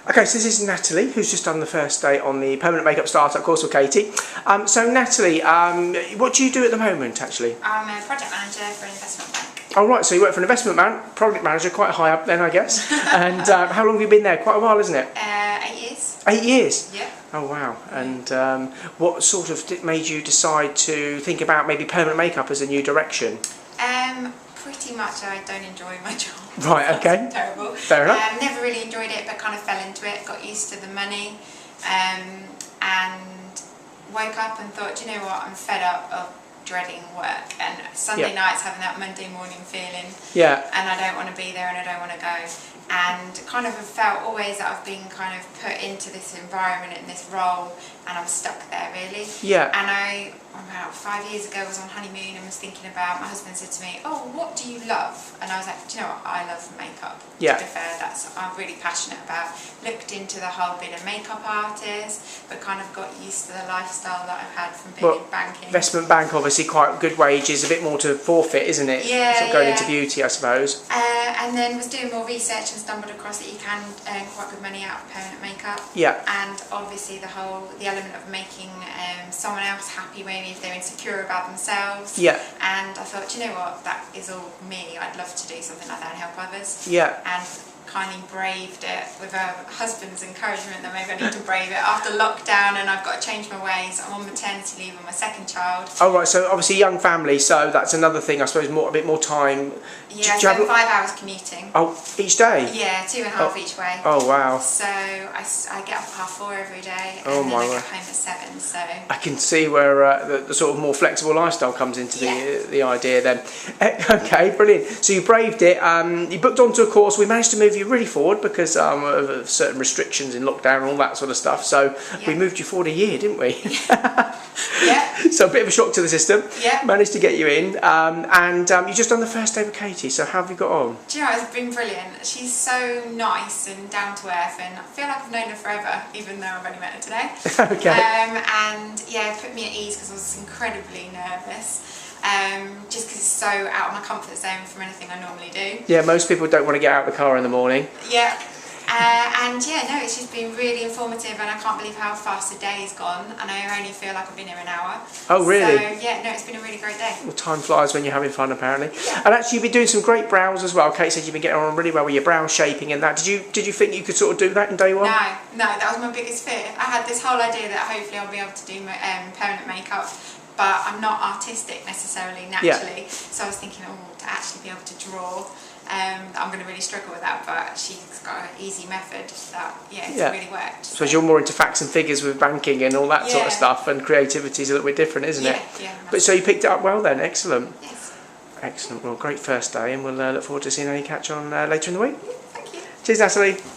Okay, so this is Natalie, who's just done the first day on the permanent makeup startup course with Katy. So Natalie, what do you do at the moment, actually? I'm a project manager for an investment bank. Oh right, so you work for an investment bank, project manager, quite high up then, I guess. And how long have you been there? Quite a while, isn't it? 8 years. 8 years? Yeah. Oh wow. And what sort of made you decide to think about maybe permanent makeup as a new direction? Pretty much I don't enjoy my job. Right, okay. That's terrible. Fair enough. Never really enjoyed it, but kind of fell into it, got used to the money, and woke up and thought, you know what, I'm fed up of dreading work, and Sunday nights having that Monday morning feeling, and I don't want to be there and I don't want to go, and kind of have felt always that I've been kind of put into this environment, in this role, and I'm stuck there really. Yeah. And I, about 5 years ago, was on honeymoon and was thinking about, my husband said to me, oh, what do you love? And I was like, do you know what, I love makeup. Yeah. To be fair, that's I'm really passionate about. Looked into the whole being a makeup artist, but kind of got used to the lifestyle that I've had from being in banking. Investment bank, obviously quite good wages, a bit more to forfeit, isn't it? Yeah, sort of going into beauty, I suppose. And then was doing more research and stumbled across that you can earn quite good money out of permanent makeup. Yeah. And obviously the element of making someone else happy, maybe if they're insecure about themselves. Yeah. And I thought, you know what, that is all me. I'd love to do something like that and help others. Yeah. And kindly braved it with a husband's encouragement that maybe I need to brave it after lockdown, and I've got to change my ways. I'm on maternity leave with my second child. Oh right, so obviously young family, so that's another thing, I suppose, a bit more time. Yeah, I spend 5 hours commuting. Oh, each day? Yeah, 2.5 each way. Oh wow. So I get up at 4:30 every day, and then I get home at 7. So I can see where the sort of more flexible lifestyle comes into the idea then. Okay, brilliant. So you braved it. You booked onto a course. We managed to move you really forward because of certain restrictions in lockdown and all that sort of stuff. So we moved you forward a year, didn't we? Yeah. So a bit of a shock to the system. Yeah. Managed to get you in, and you just done the first day with Katy. So how have you got on? Do you know, it's been brilliant. She's so nice and down to earth, and I feel like I've known her forever, even though I've only met her today. Okay. And yeah, it put me at ease because I was incredibly nervous. Just because it's so out of my comfort zone from anything I normally do. Yeah, most people don't want to get out of the car in the morning. Yeah. And yeah, no, it's just been really informative, and I can't believe how fast the day has gone, and I only feel like I've been here an hour. Oh really? So yeah, no, it's been a really great day. Well, time flies when you're having fun, apparently. Yeah. And actually you've been doing some great brows as well. Kate said you've been getting on really well with your brow shaping and that. Did you think you could sort of do that in day one? No, that was my biggest fear. I had this whole idea that hopefully I'll be able to do my permanent makeup, but I'm not artistic necessarily naturally. Yeah. So I was thinking, to actually be able to draw, I'm going to really struggle with that, but she's got an easy method that, it's really worked. So you're more into facts and figures with banking and all that sort of stuff, and creativity is a little bit different, isn't it? Yeah. But so you picked it up well then, excellent. Yes. Excellent, well great first day, and we'll look forward to seeing how you catch on later in the week. Thank you. Cheers Natalie.